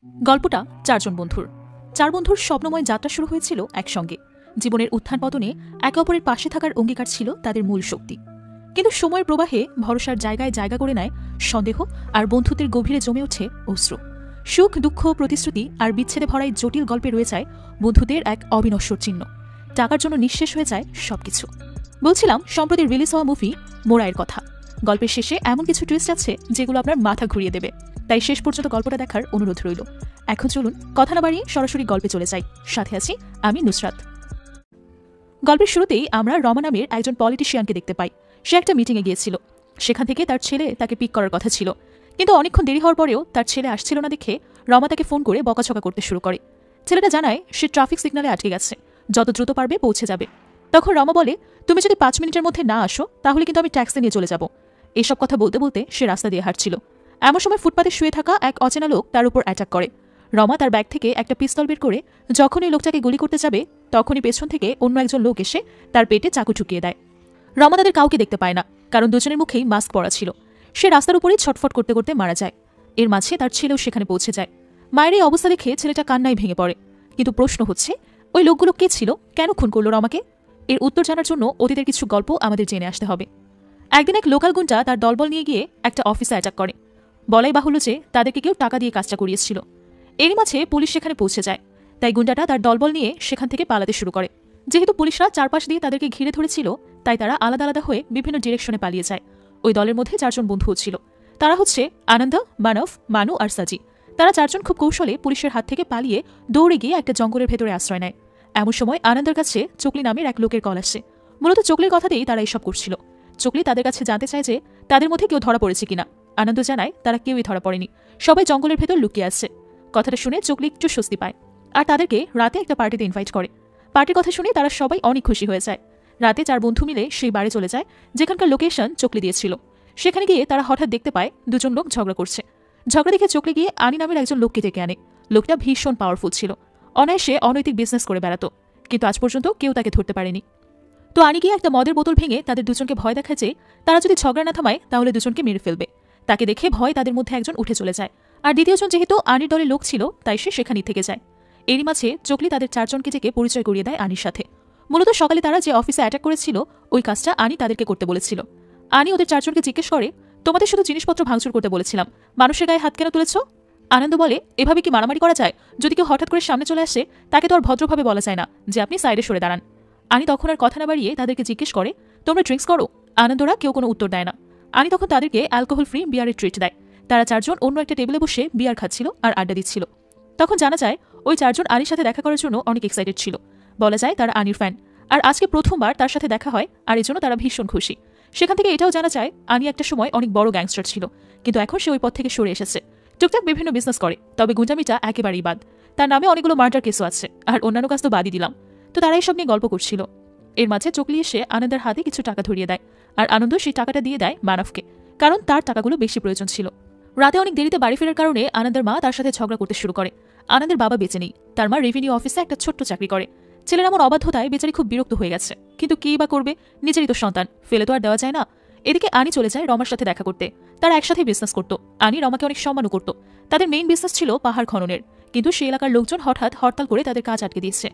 গল্পটা চারজন বন্ধুর। চার বন্ধুর স্বপ্নময় যাত্রা শুরু হয়েছিল একসঙ্গে। জীবনের উত্থান পতনে একে অপরের পাশে থাকার অঙ্গীকার ছিল তাদের মূল শক্তি। কিন্তু সময়ের প্রবাহে ভরসার জায়গায় জায়গা করে নেয় সন্দেহ, আর বন্ধুত্বের গভীরে জমে ওঠে অশ্রু। সুখ, দুঃখ, প্রতিশ্রুতি আর বিচ্ছেদে ভরাই জটিল গল্পে রয়ে যায় বন্ধুদের এক অবিনশ্বর চিহ্ন। টাকার জন্য নিঃশেষ হয়ে যায় সবকিছু। বলছিলাম সম্প্রতি রিলিজ হওয়া মুভি মোরাইয়ের কথা। গল্পের শেষে এমন কিছু টুইস্ট আছে যেগুলো আপনার মাথা ঘুরিয়ে দেবে, তাই শেষ পর্যন্ত গল্পটা দেখার অনুরোধ রইল। এখন চলুন কথা না বাড়িয়ে সরাসরি গল্পে চলে যাই। সাথে আছি আমি নুসরাত। গল্পের শুরুতেই আমরা রমা নামের একজন পলিটিশিয়ানকে দেখতে পাই। সে একটা মিটিংয়ে গিয়েছিল। সেখান থেকে তার ছেলে তাকে পিক করার কথা ছিল, কিন্তু অনেকক্ষণ দেরি হওয়ার পরেও তার ছেলে আসছিল না দেখে রমা তাকে ফোন করে বকাঝকা করতে শুরু করে। ছেলেটা জানায় সে ট্রাফিক সিগন্যালে আটকে গেছে, যত দ্রুত পারবে পৌঁছে যাবে। তখন রমা বলে, তুমি যদি 5 মিনিটের মধ্যে না আসো তাহলে কিন্তু আমি ট্যাক্সি নিয়ে চলে যাব। এসব কথা বলতে বলতে সে রাস্তা দিয়ে হাঁটছিল। এমন সময় ফুটপাতে শুয়ে থাকা এক অচেনা লোক তার উপর অ্যাটাক করে। রমা তার ব্যাগ থেকে একটা পিস্তল বের করে যখন এই লোকটাকে গুলি করতে যাবে, তখনই পেছন থেকে অন্য একজন লোক এসে তার পেটে চাকু ঢুকিয়ে দেয়। রমা তাদের কাউকে দেখতে পায় না, কারণ দুজনের মুখেই মাস্ক পরা ছিল। সে রাস্তার উপরেই ছটফট করতে করতে মারা যায়। এর মাঝে তার ছেলেও সেখানে পৌঁছে যায়। মায়ের এই অবস্থা দেখে ছেলেটা কান্নায় ভেঙে পড়ে। কিন্তু প্রশ্ন হচ্ছে, ওই লোকগুলো কে ছিল, কেন খুন করলো রমাকে? এর উত্তর জানার জন্য অতীতের কিছু গল্প আমাদের জেনে আসতে হবে। একদিন এক লোকাল গুন্ডা তার দলবল নিয়ে গিয়ে একটা অফিসে অ্যাটাক করে। বলাই বাহুল্য যে তাদেরকে কেউ টাকা দিয়ে কাজটা করিয়েছিল। এরই মাঝে পুলিশ সেখানে পৌঁছে যায়। তাই গুন্ডাটা তার দলবল নিয়ে সেখান থেকে পালাতে শুরু করে। যেহেতু পুলিশরা চারপাশ দিয়ে তাদেরকে ঘিরে ধরেছিল, তাই তারা আলাদা আলাদা হয়ে বিভিন্ন ডিরেকশনে পালিয়ে যায়। ওই দলের মধ্যে 4 জন বন্ধুও ছিল। তারা হচ্ছে আনন্দ, মানব, মানু আর সাজি। তারা 4 জন খুব কৌশলে পুলিশের হাত থেকে পালিয়ে দৌড়ে গিয়ে একটা জঙ্গলের ভেতরে আশ্রয় নেয়। এমন সময় আনন্দের কাছে চকলি নামের এক লোকের কল আসে। মূলত চকলির কথাতেই তারা এইসব করছিল। চকলি তাদের কাছে জানতে চায় যে তাদের মধ্যে কেউ ধরা পড়েছে কিনা। আনন্দ জানায় তারা কেউই ধরা পড়েনি, সবাই জঙ্গলের ভেতর লুকিয়ে আছে। কথাটা শুনে চকলি একটু স্বস্তি পায়, আর তাদেরকে রাতে একটা পার্টিতে ইনভাইট করে। পার্টির কথা শুনে তারা সবাই অনেক খুশি হয়ে যায়। রাতে 4 বন্ধু মিলে সেই বাড়ি চলে যায় যেখানকার লোকেশন চকলি দিয়েছিল। সেখানে গিয়ে তারা হঠাৎ দেখতে পায় 2 জন লোক ঝগড়া করছে। ঝগড়া দেখে চকলি গিয়ে আনি নামের একজন লোককে ডেকে আনে। লোকটা ভীষণ পাওয়ারফুল ছিল, অনায়াসে অনৈতিক বিজনেস করে বেড়াতো, কিন্তু আজ পর্যন্ত কেউ তাকে ধরতে পারেনি। তো আনি গিয়ে একটা মদের বোতল ভেঙে তাদের 2 জনকে ভয় দেখায় যে তারা যদি ঝগড়া না থামায় তাহলে 2 জনকে মেরে ফেলবে। তাকে দেখে ভয় তাদের মধ্যে একজন উঠে চলে যায়, আর দ্বিতীয়জন যেহেতু আনির দলের লোক ছিল তাই সে সেখানেই থেকে যায়। এরই মাঝে চকলি তাদের 4 জনকে ডেকে পরিচয় করিয়ে দেয় আনির সাথে। মূলত সকালে তারা যে অফিসে অ্যাটাক করেছিল ওই কাজটা আনি তাদেরকে করতে বলেছিল। আনি ওদের 4 জনকে জিজ্ঞেস করে, তোমাদের শুধু জিনিসপত্র ভাঙচুর করতে বলেছিলাম, মানুষের গায়ে হাত কেন তুলেছ? আনন্দ বলে, এভাবে কি মারামারি করা যায়? যদি কেউ হঠাৎ করে সামনে চলে আসে তাকে তো আর ভদ্রভাবে বলা যায় না যে আপনি সাইডে সরে দাঁড়ান। আনি তখন আর কথা না বাড়িয়ে তাদেরকে জিজ্ঞেস করে, তোমরা ড্রিঙ্কস করো? আনন্দরা কেউ কোনো উত্তর দেয় না। আনি তখন তাদেরকে অ্যালকোহল ফ্রি বিয়ারের ট্রিট দেয়। তারা 4 জন অন্য একটা টেবিলে বসে বিয়ার খাচ্ছিল আর আড্ডা দিচ্ছিল। তখন জানা যায় ওই 4 জন আনির সাথে দেখা করার জন্য অনেক এক্সাইটেড ছিল। বলা যায় তারা আনির ফ্যান, আর আজকে প্রথমবার তার সাথে দেখা হয়, আর এর জন্য তারা ভীষণ খুশি। সেখান থেকে এটাও জানা যায় আনি একটা সময় অনেক বড় গ্যাংস্টার ছিল, কিন্তু এখন সে ওই পথ থেকে সরে এসেছে। টুকটাক বিভিন্ন বিজনেস করে, তবে গুন্ডামিটা একেবারেই বাদ। তার নামে অনেকগুলো মার্ডার কেসও আছে, আর অন্যান্য কাজ তো বাদই দিলাম। তো তারা এসব নিয়ে গল্প করছিল। এর মাঝে চকলি এসে আনন্দের হাতে কিছু টাকা ধরিয়ে দেয়, আর আনন্দ সেই টাকাটা দিয়ে দেয় মানবকে, কারণ তার টাকাগুলো বেশি প্রয়োজন ছিল। রাতে অনেক দেরিতে বাড়ি ফেরার কারণে আনন্দের মা তার সাথে ঝগড়া করতে শুরু করে। আনন্দের বাবা বেঁচে নেই, তার মা রেভিনিউ অফিসে একটা ছোট্ট চাকরি করে। ছেলের এমন অবাধ্যতায় বেচারি খুব বিরক্ত হয়ে গেছে, কিন্তু কী বা করবে, নিজেরই তো সন্তান, ফেলে তো আর দেওয়া যায় না। এদিকে আনি চলে যায় রমার সাথে দেখা করতে। তারা একসাথে বিজনেস করত। আনি রমাকে অনেক সম্মানও করত। তাদের মেইন বিজনেস ছিল পাহাড় খননের, কিন্তু সেই এলাকার লোকজন হঠাৎ হরতাল করে তাদের কাজ আটকে দিয়েছে।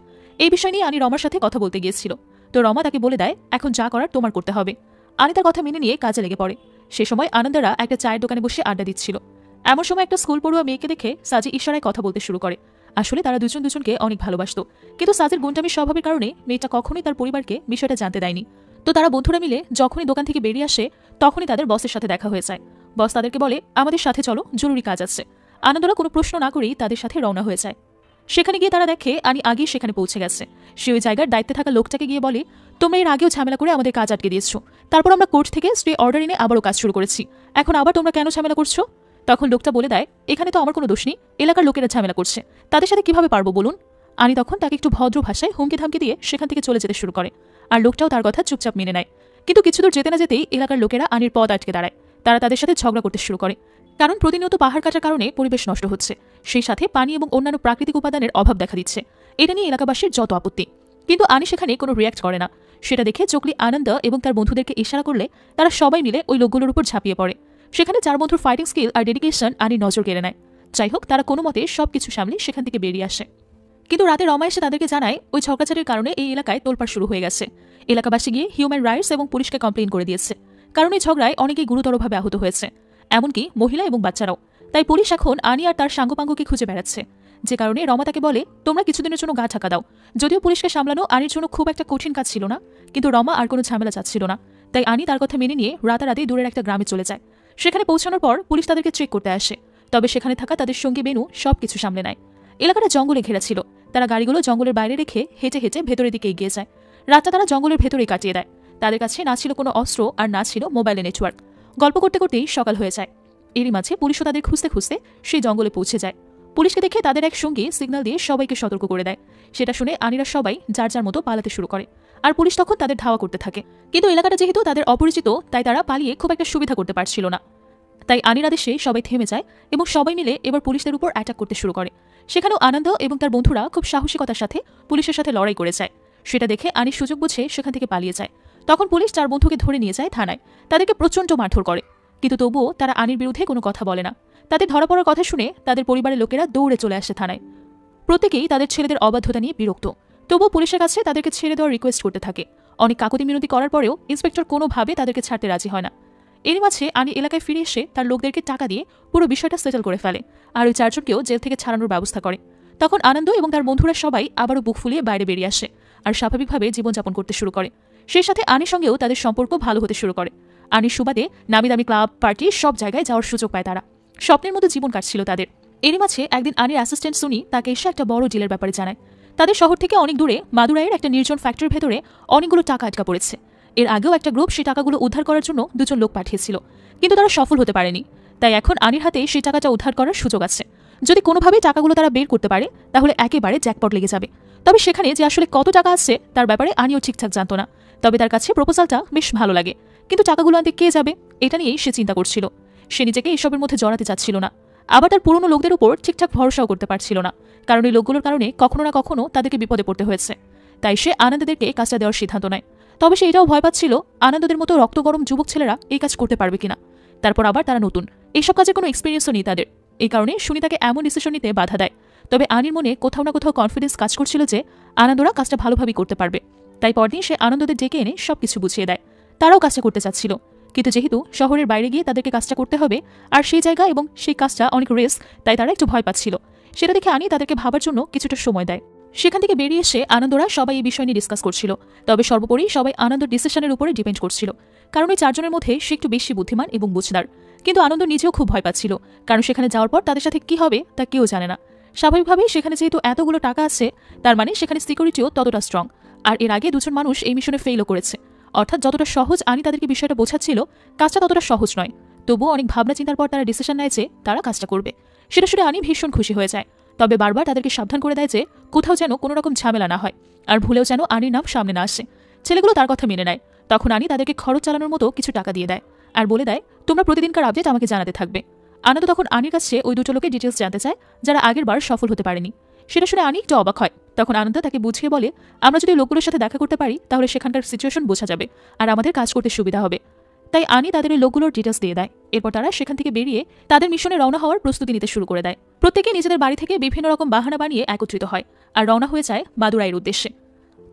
এই বিষয় নিয়ে আনি রমার সাথে কথা বলতে গিয়েছিল। তো রমা তাকে বলে দেয়, এখন যা করার তোমার করতে হবে। আনি তার কথা মেনে নিয়ে কাজে লেগে পড়ে। সে সময় আনন্দরা একটা চায়ের দোকানে বসে আড্ডা দিচ্ছিল। এমন সময় একটা স্কুল পড়ুয়া মেয়েকে দেখে সাজি ইশারায় কথা বলতে শুরু করে। আসলে তারা দুজনকে অনেক ভালোবাসত, কিন্তু সাজির গুন্ডামির স্বভাবের কারণে মেয়েটা কখনোই তার পরিবারকে বিষয়টা জানতে দেয়নি। তো তারা বন্ধুরা মিলে যখনই দোকান থেকে বেরিয়ে আসে তখনই তাদের বসের সাথে দেখা হয়ে যায়। বস তাদেরকে বলে, আমাদের সাথে চলো, জরুরি কাজ আছে। আনন্দরা কোনো প্রশ্ন না করেই তাদের সাথে রওনা হয়ে যায়। সেখানে গিয়ে তারা দেখে আনি আগেই সেখানে পৌঁছে গেছে। সে ওই জায়গার দায়িত্বে থাকা লোকটাকে গিয়ে বলে, তোমরা এর আগেও ঝামেলা করে আমাদের কাজ আটকে দিয়েছো, তারপর আমরা কোর্ট থেকে স্টে অর্ডার এনে আবারও কাজ শুরু করেছি, এখন আবার তোমরা কেন ঝামেলা করছো? তখন লোকটা বলে দেয়, এখানে তো আমার কোনো দোষ নেই, এলাকার লোকেরা ঝামেলা করছে, তাদের সাথে কিভাবে পারবো বলুন? আনি তখন তাকে একটু ভদ্র ভাষায় হুমকি ধামকি দিয়ে সেখান থেকে চলে যেতে শুরু করে, আর লোকটাও তার কথা চুপচাপ মেনে নেয়। কিন্তু কিছু দূর যেতে না যেতেই এলাকার লোকেরা আনির পথ আটকে দাঁড়ায়। তারা তাদের সাথে ঝগড়া করতে শুরু করে, কারণ প্রতিনিয়ত পাহাড় কাটার কারণে পরিবেশ নষ্ট হচ্ছে, সেই সাথে পানি এবং অন্যান্য প্রাকৃতিক উপাদানের অভাব দেখা দিচ্ছে। এটা নিয়ে এলাকাবাসীর যত আপত্তি, কিন্তু আনি সেখানে কোনো রিয়াক্ট করে না। সেটা দেখে চকলি আনন্দ এবং তার বন্ধুদেরকে ইশারা করলে তারা সবাই মিলে ওই লোকগুলোর উপর ঝাঁপিয়ে পড়ে। সেখানে 4 বন্ধুর ফাইটিং স্কিল আর ডেডিকেশন আনির নজর কেড়ে নেয়। যাই হোক, তারা কোনো মতে সবকিছু সামলে সেখান থেকে বেরিয়ে আসে। কিন্তু রাতে রমা এসে তাদেরকে জানায় ওই ঝগড়াঝাটির কারণে এই এলাকায় তোলপাড় শুরু হয়ে গেছে। এলাকাবাসী গিয়ে হিউম্যান রাইটস এবং পুলিশকে কমপ্লেন করে দিয়েছে, কারণ এই ঝগড়ায় অনেকেই গুরুতরভাবে আহত হয়েছে, এমনকি মহিলা এবং বাচ্চারাও। তাই পুলিশ এখন আনি আর তার সাঙ্গপাঙ্গকে খুঁজে বেড়াচ্ছে, যে কারণে রমা তাকে বলে তোমরা কিছুদিনের জন্য গা ঢাকা দাও। যদিও পুলিশকে সামলানো আনির জন্য খুব একটা কঠিন কাজ ছিল না, কিন্তু রমা আর কোনো ঝামেলা চাচ্ছিল না। তাই আনি তার কথা মেনে নিয়ে রাতারাতি দূরের একটা গ্রামে চলে যায়। সেখানে পৌঁছানোর পর পুলিশ তাদেরকে চেক করতে আসে, তবে সেখানে থাকা তাদের সঙ্গী বেনু সবকিছু সামলে নেয়। এলাকাটা জঙ্গলে ঘেরা ছিল, তারা গাড়িগুলো জঙ্গলের বাইরে রেখে হেঁটে হেঁটে ভেতরের দিকে এগিয়ে যায়। রাতটা তারা জঙ্গলের ভেতরেই কাটিয়ে দেয়। তাদের কাছে না ছিল কোনো অস্ত্র আর না ছিল মোবাইলের নেটওয়ার্ক। গল্প করতে করতেই সকাল হয়ে যায়। এরই মাঝে পুলিশও তাদের খুঁজতে খুঁজতে সেই জঙ্গলে পৌঁছে যায়। পুলিশকে দেখে তাদের এক সঙ্গী সিগন্যাল দিয়ে সবাইকে সতর্ক করে দেয়। সেটা শুনে আনিরা সবাই যার যার মতো পালাতে শুরু করে, আর পুলিশ তখন তাদের ধাওয়া করতে থাকে। কিন্তু এলাকাটা যেহেতু তাদের অপরিচিত, তাই তারা পালিয়ে খুব একটা সুবিধা করতে পারছিল না। তাই আনির আদেশে সবাই থেমে যায় এবং সবাই মিলে এবার পুলিশদের উপর অ্যাটাক করতে শুরু করে। সেখানেও আনন্দ এবং তার বন্ধুরা খুব সাহসিকতার সাথে পুলিশের সাথে লড়াই করে যায়। সেটা দেখে আনি সুযোগ বুঝে সেখান থেকে পালিয়ে যায়। তখন পুলিশ 4 বন্ধুকে ধরে নিয়ে যায় থানায়। তাদেরকে প্রচণ্ড মারধর করে, কিন্তু তবুও তারা আনির বিরুদ্ধে কোনো কথা বলে না। তাদের ধরা পড়ার কথা শুনে তাদের পরিবারের লোকেরা দৌড়ে চলে আসে থানায়। প্রত্যেকেই তাদের ছেলেদের অবাধ্যতা নিয়ে বিরক্ত, তবুও পুলিশের কাছে তাদেরকে ছেড়ে দেওয়ার রিকোয়েস্ট করতে থাকে। অনেক কাকুতি মিনতি করার পরেও ইন্সপেক্টর কোনোভাবে তাদেরকে ছাড়তে রাজি হয় না। এরই মাঝে আনি এলাকায় ফিরে এসে তার লোকদেরকে টাকা দিয়ে পুরো বিষয়টা সেটেল করে ফেলে, আর ওই 4 জনকেও জেল থেকে ছাড়ানোর ব্যবস্থা করে। তখন আনন্দ এবং তার বন্ধুরা সবাই আবারও বুক ফুলিয়ে বাইরে বেরিয়ে আসে আর স্বাভাবিকভাবে জীবনযাপন করতে শুরু করে। সেই সাথে আনির সঙ্গেও তাদের সম্পর্ক ভালো হতে শুরু করে। আনির সুবাদে নামি দামি ক্লাব, পার্টি সব জায়গায় যাওয়ার সুযোগ পায় তারা। স্বপ্নের মতো জীবন কাটছিল তাদের। এরই মাঝে একদিন আনির অ্যাসিস্ট্যান্ট সুনি তাকে এসে একটা বড় ডিলের ব্যাপারে জানায়। তাদের শহর থেকে অনেক দূরে মাদুরাইয়ের একটা নির্জন ফ্যাক্টরির ভেতরে অনেকগুলো টাকা আটকা পড়েছে। এর আগেও একটা গ্রুপ সেই টাকাগুলো উদ্ধার করার জন্য 2 জন লোক পাঠিয়েছিল, কিন্তু তারা সফল হতে পারেনি। তাই এখন আনির হাতে সেই টাকাটা উদ্ধার করার সুযোগ আছে। যদি কোনোভাবে টাকাগুলো তারা বের করতে পারে তাহলে একেবারে জ্যাকপট লেগে যাবে। তবে সেখানে যে আসলে কত টাকা আছে তার ব্যাপারে আনিও ঠিকঠাক জানতো না। তবে তার কাছে প্রপোজালটা বেশ ভালো লাগে, কিন্তু টাকাগুলো আনতে কে যাবে এটা নিয়েই সে চিন্তা করছিল। সে নিজেকে এসবের মধ্যে জড়াতে চাচ্ছিল না, আবার তার পুরনো লোকদের উপর ঠিকঠাক ভরসাও করতে পারছিল না, কারণ এই লোকগুলোর কারণে কখনো না কখনো তাদেরকে বিপদে পড়তে হয়েছে। তাই সে আনন্দদেরকে কাজটা দেওয়ার সিদ্ধান্ত নেয়। তবে সে এটাও ভয় পাচ্ছিল আনন্দদের মতো রক্তগরম যুবক ছেলেরা এই কাজ করতে পারবে কিনা। তারপর আবার তারা নতুন, এইসব কাজে কোনো এক্সপিরিয়েন্সও নেই তাদের। এই কারণে সুনি তাকে এমন ডিসিশন নিতে বাধা দেয়। তবে আনির মনে কোথাও না কোথাও কনফিডেন্স কাজ করছিল যে আনন্দরা কাজটা ভালোভাবেই করতে পারবে। তাই পরদিন সে আনন্দদের ডেকে এনে সবকিছু বুঝিয়ে দেয়। তারাও কাজটা করতে চাচ্ছিল, কিন্তু যেহেতু শহরের বাইরে গিয়ে তাদেরকে কাজটা করতে হবে আর সেই জায়গা এবং সেই কাজটা অনেক রিস্ক, তাই তারা একটু ভয় পাচ্ছিল। সেটা দেখে আনি তাদেরকে ভাবার জন্য কিছুটা সময় দেয়। সেখান থেকে বেরিয়ে এসে আনন্দরা সবাই এই বিষয় নিয়ে ডিসকাস করছিল। তবে সর্বোপরি সবাই আনন্দর ডিসিশনের উপরে ডিপেন্ড করছিল, কারণ এই 4 জনের মধ্যে সে একটু বেশি বুদ্ধিমান এবং বুঝদার। কিন্তু আনন্দ নিজেও খুব ভয় পাচ্ছিল, কারণ সেখানে যাওয়ার পর তাদের সাথে কি হবে তা কেউ জানে না। স্বাভাবিকভাবেই সেখানে যেহেতু এতগুলো টাকা আছে, তার মানে সেখানে সিকিউরিটিও ততটা স্ট্রং। আর এর আগে 2 জন মানুষ এই মিশনে ফেইলও করেছে। অর্থাৎ যতটা সহজ আনি তাদেরকে বিষয়টা বোঝাচ্ছিল, কাজটা ততটা সহজ নয়। তবুও অনেক ভাবনা চিন্তার পর তারা ডিসিশন নেয় যে তারা কাজটা করবে। সেটা শুনে আনি ভীষণ খুশি হয়ে যায়, তবে বারবার তাদেরকে সাবধান করে দেয় যে কোথাও যেন কোনো রকম ঝামেলা না হয়, আর ভুলেও যেন আনির নাম সামনে না আসে। ছেলেগুলো তার কথা মেনে নেয়। তখন আনি তাদেরকে খরচ চালানোর মতো কিছু টাকা দিয়ে দেয় আর বলে দেয় তোমরা প্রতিদিনকার আপডেট আমাকে জানাতে থাকবে। আনন্দ তখন আনির কাছে ওই 2 লোকের ডিটেলস জানতে চায় যারা আগের বার সফল হতে পারেনি। সেটা শুনে আনি একটু অবাক হয়। তখন আনন্দ তাকে বুঝিয়ে বলে আমরা যদি লোকগুলোর সাথে দেখা করতে পারি তাহলে সেখানকার সিচুয়েশন বোঝা যাবে আর আমাদের কাজ করতে সুবিধা হবে। তাই আনি তাদের ওই লোকগুলোর ডিটেলস দিয়ে দেয়। এরপর তারা সেখান থেকে বেরিয়ে তাদের মিশনে রওনা হওয়ার প্রস্তুতি নিতে শুরু করে দেয়। প্রত্যেকে নিজেদের বাড়ি থেকে বিভিন্ন রকম বাহানা বানিয়ে একত্রিত হয় আর রওনা হয়ে যায় মাদুরাইয়ের উদ্দেশ্যে।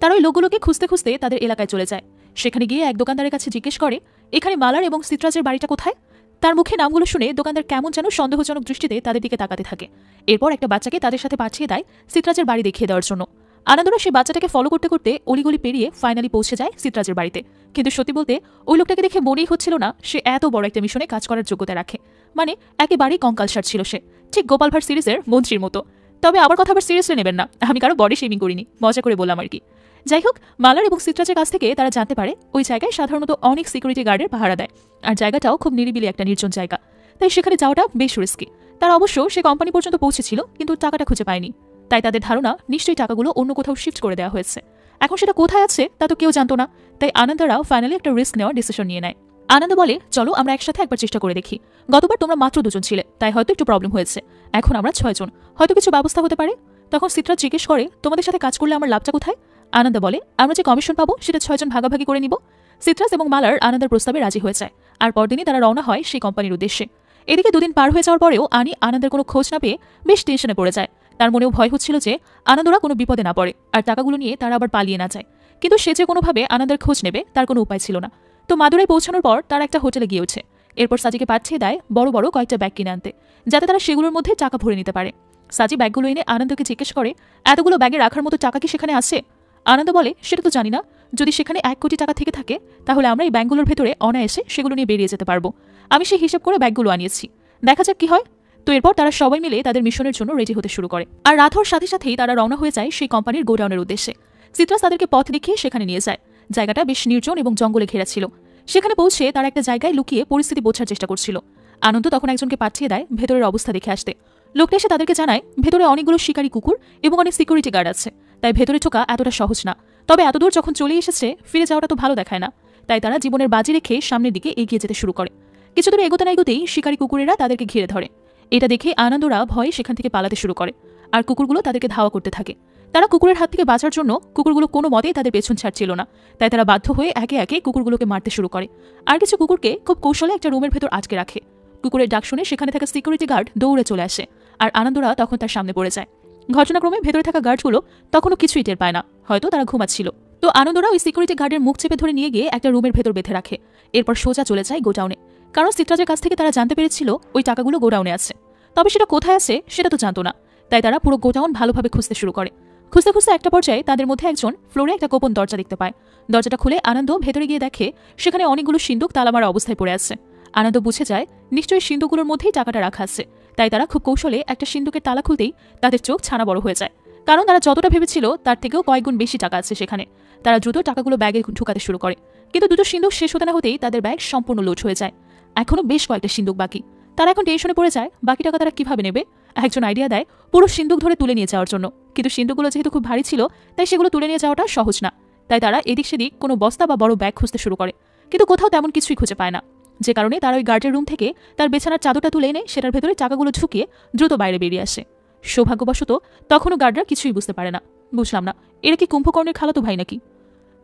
তারা ওই লোকগুলোকে খুঁজতে খুঁজতে তাদের এলাকায় চলে যায়। সেখানে গিয়ে এক দোকানদারের কাছে জিজ্ঞেস করে এখানে মালার এবং সিত্রাজের বাড়িটা কোথায়। তার মুখে নামগুলো শুনে দোকানদার কেমন যেন সন্দেহজনক দৃষ্টিতে তাদের দিকে তাকাতে থাকে। এরপর একটা বাচ্চাকে তাদের সাথে পাঠিয়ে দেয় সিত্রাজের বাড়ি দেখিয়ে দেওয়ার জন্য। আনন্দরা সেই বাচ্চাটাকে ফলো করতে করতে অলিগলি পেরিয়ে ফাইনালি পৌঁছে যায় সিত্রাজের বাড়িতে। কিন্তু সত্যি বলতে ওই লোকটাকে দেখে মনেই হচ্ছিল না সে এত বড় একটা মিশনে কাজ করার যোগ্যতা রাখে। মানে একেবারেই কঙ্কালসার ছিল সে, ঠিক গোপাল ভাঁড় সিরিজের মন্ত্রীর মতো। তবে আবার কথা আবার সিরিয়াসলি নেবেন না, আমি কারো বডি শেমিং করিনি, মজা করে বললাম আর কি। যাই হোক, মালার এবং সিত্রাজের কাছ থেকে তারা জানতে পারে ওই জায়গায় সাধারণত অনেক সিকিউরিটি গার্ডের পাহারা দেয়, আর জায়গাটাও খুব নিরিবিলি একটা নির্জন জায়গা। তাই সেখানে যাওয়াটা বেশ রিস্কি। তারা অবশ্য সে কোম্পানি পর্যন্ত পৌঁছেছিল, কিন্তু টাকাটা খুঁজে পায়নি। তাই তাদের ধারণা নিশ্চয়ই টাকাগুলো অন্য কোথাও শিফট করে দেওয়া হয়েছে। এখন সেটা কোথায় আছে তা তো কেউ জানতো না। তাই আনন্দরাও ফাইনালি একটা রিস্ক নেওয়ার ডিসিশন নিয়ে নেয়। আনন্দ বলে চলো আমরা একসাথে একবার চেষ্টা করে দেখি। গতবার তোমরা মাত্র 2 জন ছিলে, তাই হয়তো একটু প্রবলেম হয়েছে। এখন আমরা 6 জন, হয়তো কিছু ব্যবস্থা হতে পারে। তখন সিত্রাজ জিজ্ঞেস করে তোমাদের সাথে কাজ করলে আমার লাভটা কোথায়। আনন্দ বলে আমরা যে কমিশন পাবো সেটা 6 জন ভাগাভাগি করে নিব। সিত্রাজ এবং মালার আনন্দের প্রস্তাবে রাজি হয়ে যায়, আর পরদিনই তারা রওনা হয় সেই কোম্পানির উদ্দেশ্যে। এদিকে দুদিন পার হয়ে যাওয়ার পরেও আনি আনন্দের কোনো খোঁজ না পেয়ে বেশ টেনশনে পড়ে যায়। তার মনেও ভয় হচ্ছিল যে আনন্দরা কোনো বিপদে না পড়ে আর টাকাগুলো নিয়ে তারা আবার পালিয়ে না যায়। কিন্তু সে যে কোনোভাবে আনন্দের খোঁজ নেবে তার কোনো উপায় ছিল না। তো মাদুরাই পৌঁছানোর পর তারা একটা হোটেলে গিয়ে ওঠে। এরপর সাজিকে পাঠিয়ে দেয় বড় বড় কয়েকটা ব্যাগ কিনে আনতে, যাতে তারা সেগুলোর মধ্যে টাকা ভরে নিতে পারে। সাজি ব্যাগগুলো এনে আনন্দকে জিজ্ঞেস করে, এতগুলো ব্যাগে রাখার মতো টাকা কি সেখানে আছে? আনন্দ বলে, সেটা তো জানি না, যদি সেখানে 1 কোটি টাকা থেকে থাকে তাহলে আমরা এই ব্যাগগুলোর ভেতরে অনায়াসে সেগুলো নিয়ে বেরিয়ে যেতে পারবো। আমি সেই হিসাব করে ব্যাগগুলো আনিয়েছি, দেখা যাক কি হয়। তো এরপর তারা সবাই মিলে তাদের মিশনের জন্য রেডি হতে শুরু করে আর রাত হওয়ার সাথে সাথেই তারা রওনা হয়ে যায় সেই কোম্পানির গোডাউনের উদ্দেশ্যে। সিট্রাস তাদেরকে পথ দেখিয়ে সেখানে নিয়ে যায়। জায়গাটা বেশ নির্জন এবং জঙ্গলে ঘেরা ছিল। সেখানে পৌঁছে তারা একটা জায়গায় লুকিয়ে পরিস্থিতি বোঝার চেষ্টা করছিল। আনন্দ তখন একজনকে পাঠিয়ে দেয় ভেতরের অবস্থা দেখে আসতে। লোকটা এসে তাদেরকে জানায় ভেতরে অনেকগুলো শিকারী কুকুর এবং অনেক সিকিউরিটি গার্ড আছে, তাই ভেতরে ঢোকা এতটা সহজ না। তবে এতদূর যখন চলে এসেছে ফিরে যাওয়াটা তো ভালো দেখায় না, তাই তারা জীবনের বাজি রেখে সামনের দিকে এগিয়ে যেতে শুরু করে। কিছু দূরে এগোতে না এগোতেই শিকারী কুকুরেরা তাদেরকে ঘিরে ধরে। এটা দেখে আনন্দরা ভয়ে সেখান থেকে পালাতে শুরু করে আর কুকুরগুলো তাদেরকে ধাওয়া করতে থাকে। তারা কুকুরের হাত থেকে বাঁচার জন্য কুকুরগুলো কোনো মতেই তাদের পেছন ছাড়ছিল না, তাই তারা বাধ্য হয়ে একে একে কুকুরগুলোকে মারতে শুরু করে। আর কিছু কুকুরকে খুব কৌশলে একটা রুমের ভেতর আটকে রাখে। কুকুরের ডাক শুনে সেখানে থাকা সিকিউরিটি গার্ড দৌড়ে চলে আসে আর আনন্দরা তখন তার সামনে পড়ে যায়। ঘটনাক্রমে ভেতরে থাকা গার্ডগুলো তখনও কিছুই টের পায় না, হয়তো তারা ঘুমাচ্ছিল। তো আনন্দরা ওই সিকিউরিটি গার্ডের মুখ চেপে ধরে নিয়ে গিয়ে একটা রুমের ভেতর বেঁধে রাখে। এরপর সোজা চলে যায় গোডাউনে, কারণ সিট্রাজের কাছ থেকে তারা জানতে পেরেছিল ওই টাকাগুলো গোডাউনে আছে। তবে সেটা কোথায় আছে সেটা তো জানতো না, তাই তারা পুরো গোডাউন ভালোভাবে খুঁজতে শুরু করে। খুঁজতে খুঁজতে একটা পর্যায়ে তাদের মধ্যে একজন ফ্লোরে একটা গোপন দরজা দেখতে পায়। দরজাটা খুলে আনন্দ ভেতরে গিয়ে দেখে সেখানে অনেকগুলো সিন্দুক তালামারা অবস্থায় পড়ে আছে। আনন্দ বুঝে যায় নিশ্চয়ই সিন্দুকগুলোর মধ্যেই টাকাটা রাখা আছে, তাই তারা খুব কৌশলে একটা সিন্দুকের তালা খুলতেই তাদের চোখ ছানা বড় হয়ে যায়, কারণ তারা যতটা ভেবেছিল তার থেকেও কয়েক গুণ বেশি টাকা আছে সেখানে। তারা দ্রুত টাকাগুলো ব্যাগে ঢুকাতে শুরু করে, কিন্তু দুটো সিন্দুক শেষ হতে না হতেই তাদের ব্যাগ সম্পূর্ণ লোড হয়ে যায়। এখনো বেশ কয়েকটা সিন্দুক বাকি। তারা এখন টেনশনে পড়ে যায় বাকি টাকা তারা কিভাবে নেবে। একজন আইডিয়া দেয় পুরো সিন্দুক ধরে তুলে নিয়ে যাওয়ার জন্য, কিন্তু সিন্দুকগুলো যেহেতু খুব ভারী ছিল তাই সেগুলো তুলে নিয়ে যাওয়াটা সহজ না। তাই তারা এদিক সেদিক কোনো বস্তা বা বড় ব্যাগ খুঁজতে শুরু করে, কিন্তু কোথাও তেমন কিছুই খুঁজে পায় না। যে কারণে তারা ওই গার্ডের রুম থেকে তার বিছানার চাদরটা তুলে এনে সেটার ভেতরে টাকাগুলো ঢুকিয়ে দ্রুত বাইরে বেরিয়ে আসে। সৌভাগ্যবশত তখনও গার্ডরা কিছুই বুঝতে পারে না। বুঝলাম না, এরা কি কুম্ভকর্ণের খালাতো ভাই নাকি?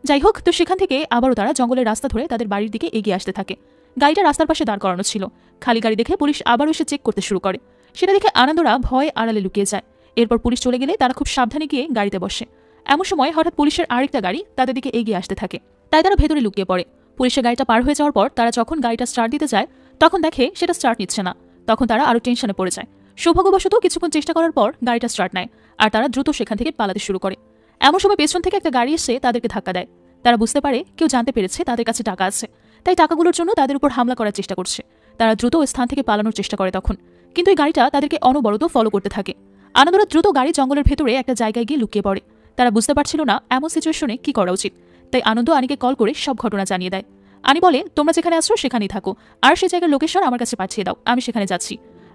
যাই হোক, তো সেখান থেকে আবারও তারা জঙ্গলের রাস্তা ধরে তাদের বাড়ির দিকে এগিয়ে আসতে থাকে। গাড়িটা রাস্তার পাশে দাঁড় করানো ছিল। খালি গাড়ি দেখে পুলিশ আবারও এসে চেক করতে শুরু করে। সেটা দেখে আনন্দরা ভয়ে আড়ালে লুকিয়ে যায়। এরপর পুলিশ চলে গেলে তারা খুব সাবধানে গিয়ে গাড়িতে বসে। এমন সময় হঠাৎ পুলিশের আরেকটা গাড়ি তাদের দিকে এগিয়ে আসতে থাকে, তাই তারা ভেতরে লুকিয়ে পড়ে। পুলিশের গাড়িটা পার হয়ে যাওয়ার পর তারা যখন গাড়িটা স্টার্ট দিতে যায় তখন দেখে সেটা স্টার্ট নিচ্ছে না। তখন তারা আরও টেনশনে পড়ে যায়। সৌভাগ্যবশত কিছুক্ষণ চেষ্টা করার পর গাড়িটা স্টার্ট নেয় আর তারা দ্রুত সেখান থেকে পালাতে শুরু করে। এমন সময় পেছন থেকে একটা গাড়ি এসে তাদেরকে ধাক্কা দেয়। তারা বুঝতে পারে কেউ জানতে পেরেছে তাদের কাছে টাকা আছে, তাই টাকাগুলোর জন্য তাদের উপর হামলা করার চেষ্টা করছে। তারা দ্রুত ওই স্থান থেকে পালানোর চেষ্টা করে তখন, কিন্তু এই গাড়িটা তাদেরকে অনবরত ফলো করতে থাকে। আনন্দরা দ্রুত গাড়ি জঙ্গলের ভেতরে একটা জায়গায় গিয়ে লুকিয়ে পড়ে। তারা বুঝতে পারছিল না এমন সিচুয়েশনে কি করা উচিত, তাই আনন্দ আনিকে কল করে সব ঘটনা জানিয়ে দেয়। আনি বলে, তোমরা যেখানে আসছো সেখানেই থাকো, আর সেই জায়গার লোকেশন আমার কাছে পাঠিয়ে দাও, আমি সেখানে যাচ্ছি।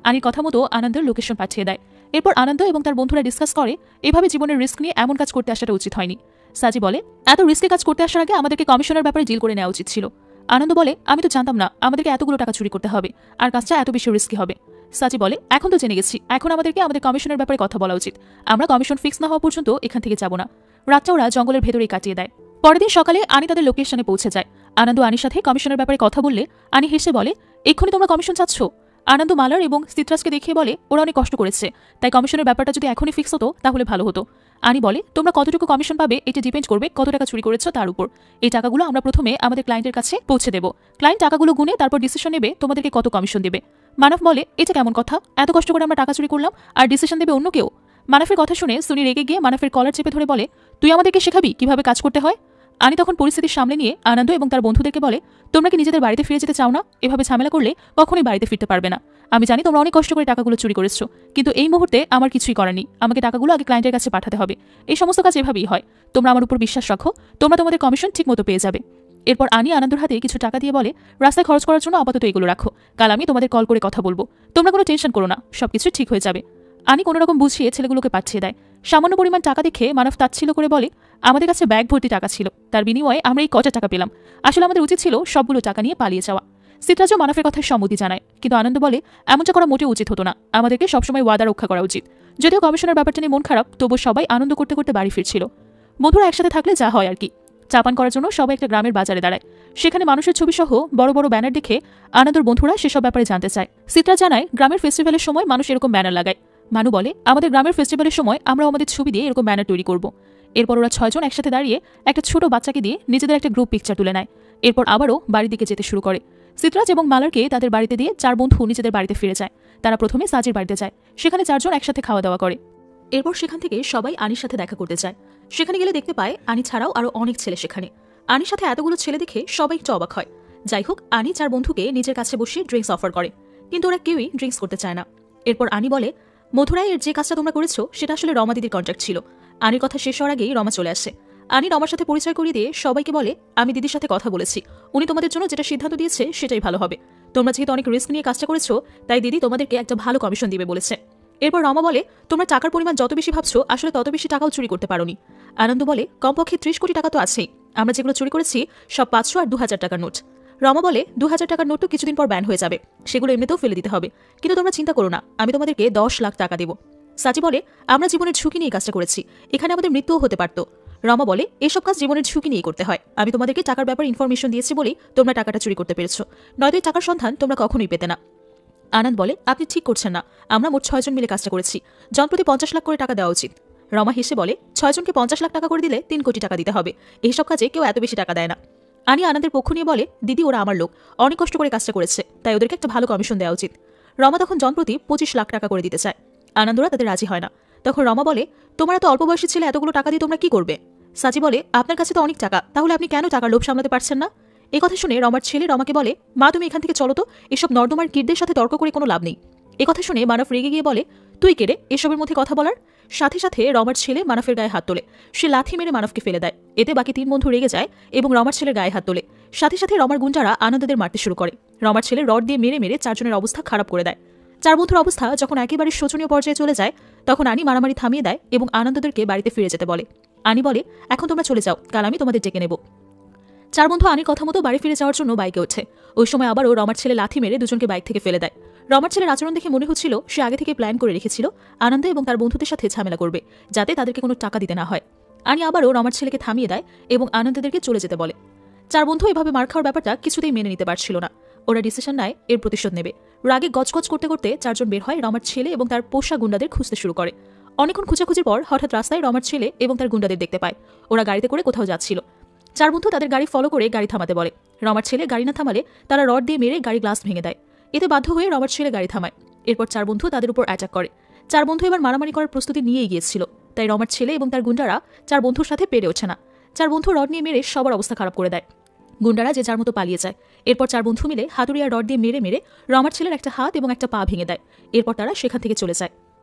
আনির কথা মতো আনন্দের লোকেশন পাঠিয়ে দেয়। এরপর আনন্দ এবং তার বন্ধুরা ডিসকাস করে এভাবে জীবনের রিস্ক নিয়ে এমন কাজ করতে আসাটা উচিত হয়নি। সাজি বলে, এত রিস্কে কাজ করতে আসার আগে আমাদেরকে কমিশনের ব্যাপারে ডিল করে নেওয়া উচিত ছিল। আনন্দ বলে, আমি তো জানতাম না আমাদেরকে এতগুলো টাকা চুরি করতে হবে আর কাজটা এত বেশি রিস্কি হবে। সাজি বলে, এখন তো জেনে গেছি, এখন আমাদেরকে আমাদের কমিশনের ব্যাপারে কথা বলা উচিত। আমরা কমিশন ফিক্স না হওয়া পর্যন্ত এখান থেকে যাব না। রাতটা ওরা জঙ্গলের ভেতরেই কাটিয়ে দেয়। পরের দিন সকালে আনি তাদের লোকেশনে পৌঁছে যায়। আনন্দ আনির সাথে কমিশনের ব্যাপারে কথা বললে আনি হেসে বলে, এক্ষুনি তোমরা কমিশন চাচ্ছ? আনন্দ মালার এবং সিট্রাসকে দেখিয়ে বলে, ওরা অনেক কষ্ট করেছে, তাই কমিশনের ব্যাপারটা যদি এখনই ফিক্স হতো তাহলে ভালো হতো। আনি বলে, তোমরা কতটুকু কমিশন পাবে এটা ডিপেন্ড করবে কত টাকা চুরি করেছো তার উপর। এই টাকাগুলো আমরা প্রথমে আমাদের ক্লায়েন্টের কাছে পৌঁছে দেব। ক্লায়েন্ট টাকাগুলো গুনে তারপর ডিসিশন নেবে তোমাদেরকে কত কমিশন দেবে। মানব বলে, এটা কেমন কথা, এত কষ্ট করে আমরা টাকা চুরি করলাম আর ডিসিশন দেবে অন্য কেউ? মানবের কথা শুনে সুনি রেগে গিয়ে মানবের কলার চেপে ধরে বলে, তুই আমাদেরকে শেখাবি কিভাবে কাজ করতে হয়? আনি তখন পরিস্থিতির সামনে নিয়ে আনন্দ এবং তার বন্ধুদেরকে বলে, তোমরা কি নিজেদের বাড়িতে ফিরে যেতে চাও না? এভাবে ঝামেলা করলে কখনোই বাড়িতে ফিরতে পারবে না। আমি জানি তোমরা অনেক কষ্ট করে টাকাগুলো চুরি করেছো, কিন্তু এই মুহূর্তে আমার কিছুই করার নেই। আমাকে টাকাগুলো আগে ক্লায়েন্টের কাছে পাঠাতে হবে। এই সমস্ত কাজ এভাবেই হয়। তোমরা আমার উপর বিশ্বাস রাখো, তোমরা তোমাদের কমিশন ঠিকমতো পেয়ে যাবে। এরপর আনি আনন্দর হাতে কিছু টাকা দিয়ে বলে, রাস্তায় খরচ করার জন্য আপাতত এগুলো রাখো, কাল আমি তোমাদের কল করে কথা বলবো। তোমরা কোনো টেনশন করো না, সবকিছু ঠিক হয়ে যাবে। আনি কোনোরকম বুঝিয়ে ছেলেগুলোকে পাঠিয়ে দেয়। সামান্য পরিমাণ টাকা দেখে মানব তাচ্ছিল করে বলে, আমাদের কাছে ব্যাগ ভর্তি টাকা ছিল, তার বিনিময়ে আমরা এই কটা টাকা পেলাম। আসলে আমাদের উচিত ছিল সবগুলো টাকা নিয়ে পালিয়ে যাওয়া। সিট্রাজও মানবের কথায় সম্মতি জানায়, কিন্তু আনন্দ বলে, এমনটা করা মোটেও উচিত হতো না, আমাদেরকে সবসময় ওয়াদা রক্ষা করা উচিত। যদিও কমিশনের ব্যাপারটা নিয়ে মন খারাপ, তবু সবাই আনন্দ করতে করতে বাড়ি ফিরছিল। বন্ধুরা একসাথে থাকলে যা হয় আর কি। চা পান করার জন্য সবাই একটা গ্রামের বাজারে দাঁড়ায়। সেখানে মানুষের ছবি সহ বড় বড় ব্যানার দেখে আনন্দর বন্ধুরা সেসব ব্যাপারে জানতে চায়। সিত্রা জানায়, গ্রামের ফেস্টিভ্যালের সময় মানুষ এরকম ব্যানার লাগায়। মানু বলে, আমাদের গ্রামের ফেস্টিভ্যালের সময় আমরাও আমাদের ছবি দিয়ে এরকম ব্যানার তৈরি করব। এরপর ওরা 6 জন একসাথে দাঁড়িয়ে একটা ছোট বাচ্চাকে দিয়ে নিজেদের একটা গ্রুপ পিকচার তুলে নেয়। এরপর আবারও বাড়ির দিকে যেতে শুরু করে। সিত্রাজ এবং মালারকে তাদের বাড়িতে দিয়ে 4 বন্ধু নিজেদের বাড়িতে ফিরে যায়। তারা প্রথমে সাজির বাড়িতে যায়। সেখানে 4 জন একসাথে খাওয়া দাওয়া করে। এরপর সেখান থেকে সবাই আনির সাথে দেখা করতে চায়। সেখানে গেলে দেখতে পায় আনি ছাড়াও আরো অনেক ছেলে সেখানে। আনির সাথে এতগুলো ছেলে দেখে সবাই একটু অবাক হয়। যাই হোক, আনি 4 বন্ধুকে নিজের কাছে বসিয়ে ড্রিঙ্কস অফার করে, কিন্তু ওরা কেউই ড্রিঙ্কস করতে চায় না। এরপর আনি বলে, মথুরায় এর যে কাজটা তোমরা করেছো সেটা আসলে রমা দিদির কন্ট্রাক্ট ছিল। আনির কথা শেষ হওয়ার আগেই রমা চলে আসে। আনি রমার সাথে পরিচয় করিয়ে দিয়ে সবাইকে বলে, আমি দিদির সাথে কথা বলেছি, উনি তোমাদের জন্য যেটা সিদ্ধান্ত দিয়েছে সেটাই ভালো হবে। তোমরা যেহেতু অনেক রিস্ক নিয়ে কাজটা করেছো, তাই দিদি তোমাদেরকে একটা ভালো কমিশন দিবে বলেছে। এরপর রমা বলে, তোমরা টাকার পরিমাণ যত বেশি ভাবছো আসলে তত বেশি টাকাও চুরি করতে পারোনি। আনন্দ বলে, কমপক্ষে 30 কোটি টাকা তো আছেই, আমরা যেগুলো চুরি করেছি সব 500 আর 2000 টাকার নোট। রমা বলে, 2000 টাকার নোট তো কিছুদিন পর ব্যান হয়ে যাবে, সেগুলো এমনিতেও ফেলে দিতে হবে, কিন্তু তোমরা চিন্তা করো না, আমি তোমাদেরকে 10 লাখ টাকা দেব। সাজি বলে, আমরা জীবনের ঝুঁকি নিয়ে কাজটা করেছি, এখানে আমাদের মৃত্যুও হতে পারত। রমা বলে, এসব কাজ জীবনের ঝুঁকি নিয়ে করতে হয়, আমি তোমাদেরকে টাকার ব্যাপারে ইনফরমেশন দিয়েছি বলেই তোমরা টাকাটা চুরি করতে পেরেছো, নয়তো এই টাকার সন্ধান তোমরা কখনোই পেতে না। আনন্দ বলে, আপনি ঠিক করছেন না, আমরা মোট 6 জন মিলে কাজটা করেছি, জনপ্রতি 50 লাখ করে টাকা দেওয়া উচিত। রমা হেসে বলে, 6 জনকে 50 লাখ টাকা করে দিলে 3 কোটি টাকা দিতে হবে, এইসব কাজে কেউ এত বেশি টাকা দেয় না। আনি আনন্দের পক্ষ নিয়ে বলে, দিদি ওরা আমার লোক, অনেক কষ্ট করে কাজটা করেছে, তাই ওদেরকে একটা ভালো কমিশন দেওয়া উচিত। রমা তখন জনপ্রতি 25 লাখ টাকা করে দিতে চায়। আনন্দরা তাদের রাজি হয় না। তখন রমা বলে, তোমরা তো অল্প বয়সী ছেলে, এতগুলো টাকা দিয়ে তোমরা কি করবে? সাজি বলে, আপনার কাছে তো অনেক টাকা, তাহলে আপনি কেন টাকার লোভ সামলাতে পারছেন না? এই কথা শুনে রমার ছেলে রমাকে বলে, মা তুমি এখান থেকে চলো তো, এসব নর্দমার কিডদের সাথে তর্ক করে কোনো লাভ নেই। এই কথা শুনে মানব রেগে গিয়ে বলে, তুই কেড়ে এসবের মধ্যে কথা বলার? সাথে সাথে রমার ছেলে মানবের গায়ে হাত তোলে। সে লাথি মেরে মানবকে ফেলে দেয়। এতে বাকি 3 বন্ধু রেগে যায় এবং রমার ছেলের গায়ে হাত তোলে। সাথে সাথে রমার গুন্ডারা আনন্দদের মারতে শুরু করে। রমার ছেলে রড দিয়ে মেরে মেরে 4 জনের অবস্থা খারাপ করে দেয়। 4 বন্ধুর অবস্থা যখন একেবারে শোচনীয় পর্যায়ে চলে যায়, তখন আনি মারামারি থামিয়ে দেয় এবং আনন্দদেরকে বাড়িতে ফিরে যেতে বলে। আনি বলে, এখন তোমরা চলে যাও, কাল আমি তোমাদের ডেকে নেব। 4 বন্ধু আনির কথা মতো বাড়ি ফিরে যাওয়ার জন্য বাইকে ওঠে। ওই সময় আবারও রমার ছেলে লাথি মেরে 2 জনকে বাইক থেকে ফেলে দেয়। রমার ছেলের আচরণ দেখে মনে হচ্ছিল সে আগে থেকে প্ল্যান করে রেখেছিল আনন্দ এবং তার বন্ধুদের সাথে ঝামেলা করবে, যাতে তাদেরকে কোনো টাকা দিতে না হয়। আনি আবারও রমার ছেলেকে থামিয়ে দেয় এবং আনন্দদেরকে চলে যেতে বলে। 4 বন্ধু এভাবে মার খাওয়ার ব্যাপারটা কিছুতেই মেনে নিতে পারছিল না। ওরা ডিসিশন নেয় এর প্রতিশোধ নেবে। রাগে গজগজ করতে করতে 4 জন বের হয় রমার ছেলে এবং তার পোষা গুন্ডাদের খুঁজতে শুরু করে। অনেকক্ষণ খোঁজাখুঁজির পর হঠাৎ রাস্তায় রমার ছেলে এবং তার গুন্ডাদের দেখতে পায়। ওরা গাড়িতে করে কোথাও যাচ্ছিল। 4 বন্ধু তাদের গাড়ি ফলো করে গাড়ি থামাতে বলে। রমার ছেলে গাড়ি না থামালে তারা রড দিয়ে মেরে গাড়ি গ্লাস ভেঙে দেয়। এতে বাধ্য হয়ে রমার ছেলে গাড়ি থামায়। এরপর 4 বন্ধু তাদের উপর অ্যাটাক করে। 4 বন্ধু এবার মারামারি করার প্রস্তুতি নিয়েই গিয়েছিল, তাই রমার ছেলে এবং তার গুন্ডারা 4 বন্ধুর সাথে পেরে ওঠে না। 4 বন্ধু রড নিয়ে মেরে সবার অবস্থা খারাপ করে দেয়। গুন্ডারা যে যার মতো পালিয়ে যায়। এরপর 4 বন্ধু মিলে হাতুড়িয়া রড দিয়ে মেরে মেরে রমার ছেলের একটা হাত এবং একটা পা ভেঙে দেয়। এরপর তারা সেখান থেকে চলে যায়।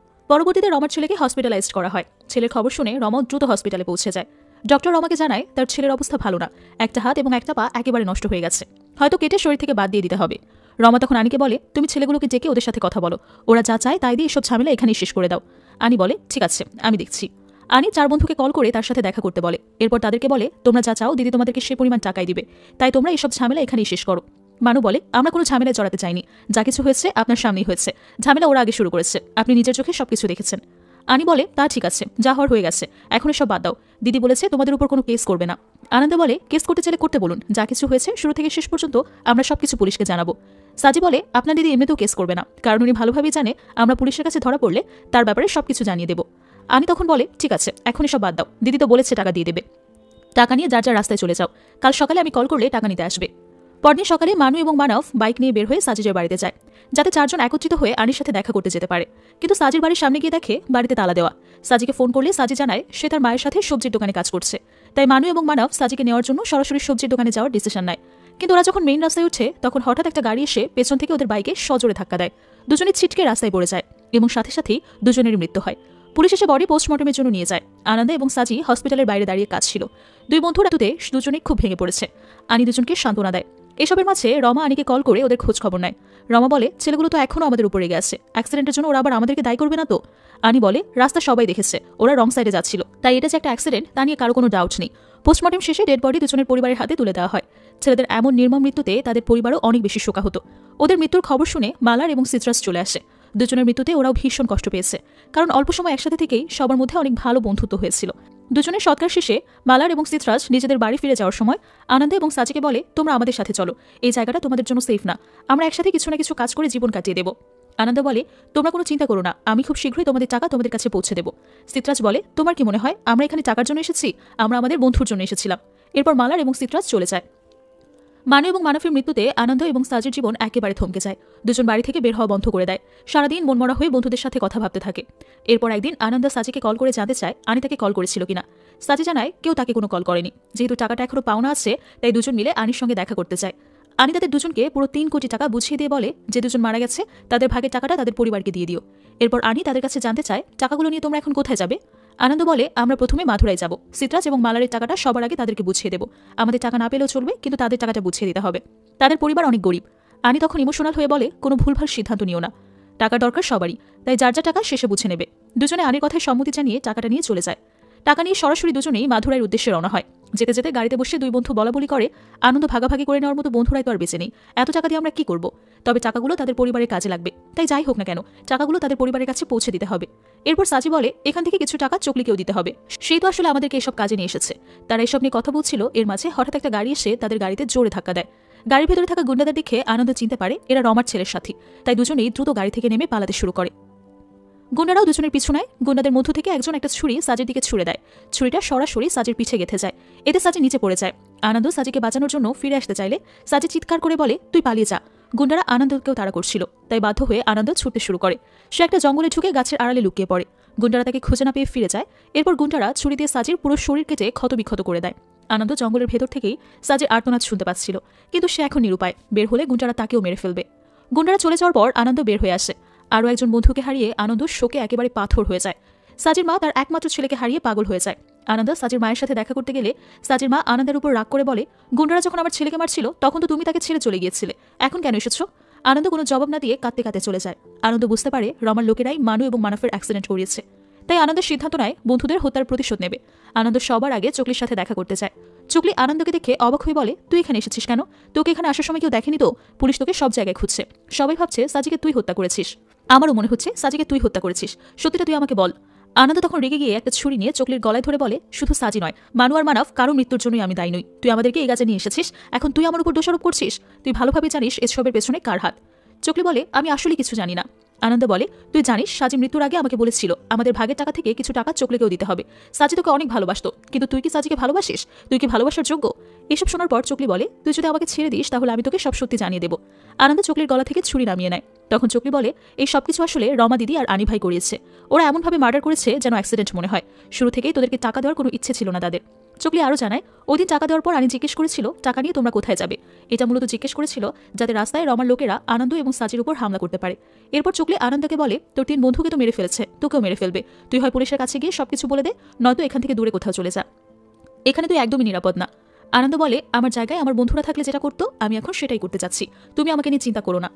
পরবর্তীতে রমার ছেলেকে হসপিটালাইজড করা হয়। ছেলের খবর শুনে রমা দ্রুত হসপিটালে পৌঁছে যায়। ডক্টর রমাকে জানায় তার ছেলের অবস্থা ভালো না, একটা হাত এবং একটা পা একেবারে নষ্ট হয়ে গেছে, হয়তো কেটে শরীর থেকে বাদ দিয়ে দিতে হবে। রমা তখন আনিকে বলে, তুমি ছেলেগুলোকে ডেকে ওদের সাথে কথা বলো, ওরা যা চায় তাই দিয়ে এসব ঝামেলা এখানেই শেষ করে দাও। আনি বলে, ঠিক আছে, আমি দেখছি। আনি 4 বন্ধুকে কল করে তার সাথে দেখা করতে বলে। এরপর তাদেরকে বলে, তোমরা যা চাও দিদি তোমাদেরকে সে পরিমাণ টাকাই দিবে, তাই তোমরা এসব ঝামেলা এখানেই শেষ করো। মানু বলে, আমরা কোনো ঝামেলায় জড়াতে চাইনি, যা কিছু হয়েছে আপনার সামনেই হয়েছে, ঝামেলা ওরা আগে শুরু করেছে, আপনি নিজের চোখে সবকিছু দেখেছেন। আনি বলে, তা ঠিক আছে, যা হওয়ার হয়ে গেছে, এখন এসব বাদ দাও, দিদি বলেছে তোমাদের উপর কোনো কেস করবে না। আনন্দ বলে, কেস করতে চাইলে করতে বলুন, যা কিছু হয়েছে শুরু থেকে শেষ পর্যন্ত আমরা সবকিছু পুলিশকে জানাবো। সাজি বলে, আপনার দিদি এমনিতেও কেস করবে না, কারণ উনি ভালোভাবেই জানে আমরা পুলিশের কাছে ধরা পড়লে তার ব্যাপারে সবকিছু জানিয়ে দেব। আনি তখন বলে, ঠিক আছে, এখন এসব বাদ দাও, দিদি তো বলেছে টাকা দিয়ে দেবে, টাকা নিয়ে যার যার রাস্তায় চলে যাও, কাল সকালে আমি কল করলে টাকা নিতে আসবে। পরদিন সকালে মানু এবং মানব বাইক নিয়ে বের হয়ে সাজিজের বাড়িতে যায়, যাতে 4 জন একত্রিত হয়ে আনির সাথে দেখা করতে যেতে পারে। কিন্তু সাজির বাড়ির সামনে গিয়ে দেখে বাড়িতে তালা দেওয়া। সাজিকে ফোন করলে সাজি জানায় সে তার মায়ের সাথে সবজির দোকানে কাজ করছে, তাই মানু এবং মানব সাজিকে নেওয়ার জন্য সরাসরি সবজির দোকানে যাওয়ার ডিসিশন নেয়। কিন্তু ওরা যখন মেইন রাস্তায় উঠে তখন হঠাৎ একটা গাড়ি এসে পেছন থেকে ওদের বাইকে সজোরে ধাক্কা দেয়। দুজনে ছিটকে রাস্তায় পড়ে যায় এবং সাথে সাথেই দুজনেরই মৃত্যু হয়। পুলিশ এসে বডি পোস্টমর্টমের জন্য নিয়ে যায়। আনন্দ এবং সাজি হসপিটালের বাইরে দাঁড়িয়ে কাজ ছিল। 2 বন্ধুর রাতুতে দুজনেই খুব ভেঙে পড়েছে। আনি দুজনকে সান্ত্বনা দেয়। এসবের মাঝে রমা আনিকে কল করে ওদের খোঁজ খবর নেয়। রমা বলে, ছেলেগুলো তো এখনো আমাদের উপরে গেছে, অ্যাক্সিডেন্টের জন্য ওরা আবার আমাদেরকে দায়ী করবে না তো? আনি বলে, রাস্তা সবাই দেখেছে, ওরা রং সাইডে যাচ্ছিল, তাই এটা যে একটা অ্যাক্সিডেন্ট তা নিয়ে কারো কোনো ডাউট নেই। পোস্টমর্টম শেষে ডেড বডি দুজনের পরিবারের হাতে তুলে দেওয়া হয়। ছেলেদের এমন নির্মম মৃত্যুতে তাদের পরিবারও অনেক বেশি শোকাহত। ওদের মৃত্যুর খবর শুনে মালার এবং সিত্রাস চলে আসে। দুজনের মৃত্যুতে ওরাও ভীষণ কষ্ট পেয়েছে, কারণ অল্প সময় একসাথে থেকেই সবার মধ্যে অনেক ভালো বন্ধুত্ব হয়েছিল। দুজনের সৎকার শেষে মালার এবং সিত্রাজ নিজেদের বাড়ি ফিরে যাওয়ার সময় আনন্দ এবং সাজিকে বলে, তোমরা আমাদের সাথে চলো, এই জায়গাটা তোমাদের জন্য সেফ না, আমরা একসাথে কিছু না কিছু কাজ করে জীবন কাটিয়ে দেব। আনন্দ বলে, তোমরা কোনো চিন্তা করো না, আমি খুব শীঘ্রই তোমাদের টাকা তোমাদের কাছে পৌঁছে দেব। সিত্রাজ বলে, তোমার কি মনে হয় আমরা এখানে টাকার জন্য এসেছি? আমরা আমাদের বন্ধুর জন্য এসেছিলাম। এরপর মালার এবং সিত্রাজ চলে যায়। মানু এবং মানফের মৃত্যুতে আনন্দ এবং সাজির জীবন একেবারে থমকে যায়। দুজন বাড়ি থেকে বের হওয়া বন্ধ করে দেয়। সারাদিন মনমরা হয়ে বন্ধুদের সাথে কথা ভাবতে থাকে। এরপর একদিন আনন্দ সাজিকে কল করে জানতে চায় আনি তাকে কল করেছিল কিনা। সাজি জানায় কেউ তাকে কোনো কল করেনি। যেহেতু টাকাটা এখনো পাওনা আছে, তাই দুজন মিলে আনির সঙ্গে দেখা করতে চায়। আনি তাদের দুজনকে পুরো 3 কোটি টাকা বুঝিয়ে দিয়ে বলে, যে দুজন মারা গেছে তাদের ভাগের টাকাটা তাদের পরিবারকে দিয়ে দিও। এরপর আনি তাদের কাছে জানতে চায় টাকাগুলো নিয়ে তোমরা এখন কোথায় যাবে। আনন্দ বলে, আমরা প্রথমে মাথুরায় যাব। সিত্রাজ এবং মালারের টাকাটা সবার আগে তাদেরকে বুঝিয়ে দেব। আমাদের টাকা না পেলেও চলবে, কিন্তু তাদের টাকাটা বুঝিয়ে দিতে হবে। তাদের পরিবার অনেক গরিব। আনি তখন ইমোশনাল হয়ে বলে, কোনো ভুলভাল সিদ্ধান্ত নিও না, টাকা দরকার সবারই, তাই যার যা টাকা শেষে বুঝে নেবে। দুজনে আনির কথায় সম্মতি জানিয়ে টাকাটা নিয়ে চলে যায়। টাকা নিয়ে সরাসরি দুজনেই মাথুরার উদ্দেশ্যে রওনা হয়। যেতে যেতে গাড়িতে বসে দুই বন্ধু বলাবলি করে, আনন্দ ভাগাভাগি করে নেওয়ার মতো বন্ধুরাই তো আর বেঁচে নেই, এত টাকা দিয়ে আমরা কি করব? তবে টাকাগুলো তাদের পরিবারের কাজে লাগবে, তাই যাই হোক না কেন টাকাগুলো তাদের পরিবারের কাছে পৌঁছে দিতে হবে। এরপর সাজি বলে, এখান থেকে কিছু টাকা চকলিকেও দিতে হবে, সেই তো আসলে আমাদেরকে এসব কাজে নিয়ে এসেছে। তারা এসব নিয়ে কথা বলছিল, এর মাঝে হঠাৎ একটা গাড়ি এসে তাদের গাড়িতে জোরে ধাক্কা দেয়। গাড়ির ভেতরে থাকা গুন্ডাদের দেখে আনন্দ চিনতে পারে এরা রমার ছেলের সাথী, তাই দুজনেই দ্রুত গাড়ি থেকে নেমে পালাতে শুরু করে। গুন্ডারাও দুজনের পিছু নেয়। গুন্ডাদের মধ্য থেকে একজন একটা ছুরি সাজির দিকে ছুড়ে দেয়। ছুরিটা সরাসরি সাজির পিছে গেঁথে যায়। এতে সাজি নিচে পড়ে যায়। আনন্দ সাজিকে বাঁচানোর জন্য ফিরে আসতে চাইলে সাজি চিৎকার করে বলে, তুই পালিয়ে যা। গুন্ডারা আনন্দকেও তাড়া করছিল, তাই বাধ্য হয়ে আনন্দ ছুটতে শুরু করে। সে একটা জঙ্গলে ঢুকে গাছের আড়ালে লুকিয়ে পড়ে। গুন্ডারা তাকে খুঁজে না পেয়ে ফিরে যায়। এরপর গুন্ডারা ছুরি দিয়ে সাজির পুরো শরীর কেটে ক্ষতবিক্ষত করে দেয়। আনন্দ জঙ্গলের ভেতর থেকেই সাজির আর্তনাদ শুনতে পাচ্ছিল, কিন্তু সে এখন নিরুপায়। বের হলে গুন্ডারা তাকেও মেরে ফেলবে। গুন্ডারা চলে যাওয়ার পর আনন্দ বের হয়ে আসে। আরও একজন বন্ধুকে হারিয়ে আনন্দ শোকে একেবারে পাথর হয়ে যায়। সাজির মা তার একমাত্র ছেলেকে হারিয়ে পাগল হয়ে যায়। আনন্দ সাজির মায়ের সাথে দেখা করতে গেলে সাজির মা আনন্দের উপর রাগ করে বলে, গুন্ডারা যখন আমার ছেলেকে মারছিল তখন তো তুমি তাকে ছেড়ে চলে গিয়েছিলে, এখন কেন এসেছো? আনন্দ কোনো জবাব না দিয়ে কাঁদতে কাঁদতে চলে যায়। আনন্দ বুঝতে পারে রমার লোকেরাই মানু এবং মানফের অ্যাক্সিডেন্ট করিয়েছে, তাই আনন্দের সিদ্ধান্ত নেয় বন্ধুদের হত্যার প্রতিশোধ নেবে। আনন্দ সবার আগে চকলির সাথে দেখা করতে চায়। চকলি আনন্দকে দেখে অবাক হয়ে বলে, তুই এখানে এসেছিস কেন? তোকে এখানে আসার সময় কেউ দেখেনি তো? পুলিশ তোকে সব জায়গায় খুঁজছে, সবাই ভাবছে সাজিকে তুই হত্যা করেছিস। আমারও মনে হচ্ছে সাজিকে তুই হত্যা করেছিস, সত্যিটা তুই আমাকে বল। আনন্দ তখন রেগে গিয়ে একটা ছুরি নিয়ে চকলির গলায় ধরে বলে, শুধু সাজি নয়, মানু আর মানব কারো মৃত্যুর জন্যই আমি দায়ী নই। তুই আমাদেরকে এই কাজে নিয়ে এসেছিস, এখন তুই আমার উপর দোষারোপ করছিস। তুই ভালোভাবে জানিস এসবের পেছনে কার হাত। চকলি বলে, আমি আসলে কিছু জানি না। আনন্দ বলে, তুই জানিস সাজি মৃত্যুর আগে আমাকে বলেছিল আমাদের ভাগের টাকা থেকে কিছু টাকা চকলিকেও দিতে হবে। সাজি তোকে অনেক ভালোবাসতো, কিন্তু তুই কি সাজিকে ভালোবাসিস? তুই কি ভালোবাসার যোগ্য? এসব শোনার পর চকলি বলে, তুই যদি আমাকে ছেড়ে দিস তাহলে আমি তোকে সব সত্যি জানিয়ে দেবো। আনন্দ চকলির গলা থেকে ছুরি নামিয়ে নেয়। তখন চকলি বলে, এই সবকিছু আসলে রমা দিদি আর আনি ভাই করিয়েছে। ওরা এমনভাবে মার্ডার করেছে যেন অ্যাক্সিডেন্ট মনে হয়। শুরু থেকেই তোদেরকে টাকা দেওয়ার কোনো ইচ্ছে ছিল না তাদের। চকলি আরও জানায়, ওই দিন টাকা দেওয়ার পর আনি জিজ্ঞেস করেছিল টাকা নিয়ে তোমরা কোথায় যাবে। এটা মূলত জিজ্ঞেস করেছিল যাতে রাস্তায় রমার লোকেরা আনন্দ এবং সাজির উপর হামলা করতে পারে। এরপর চকলি আনন্দকে বলে, তোর 3 বন্ধুকে তো মেরে ফেলেছে, তোকেও মেরে ফেলবে। তুই হয় পুলিশের কাছে গিয়ে সবকিছু বলে দে, নয়তো এখান থেকে দূরে কোথাও চলে যা। এখানে তুই একদমই নিরাপদ না। আনন্দ বলে, আমার জায়গায় আমার বন্ধুরা থাকলে যেটা করতো আমি এখন সেটাই করতে চাচ্ছি, তুমি আমাকে নিয়ে চিন্তা করো না।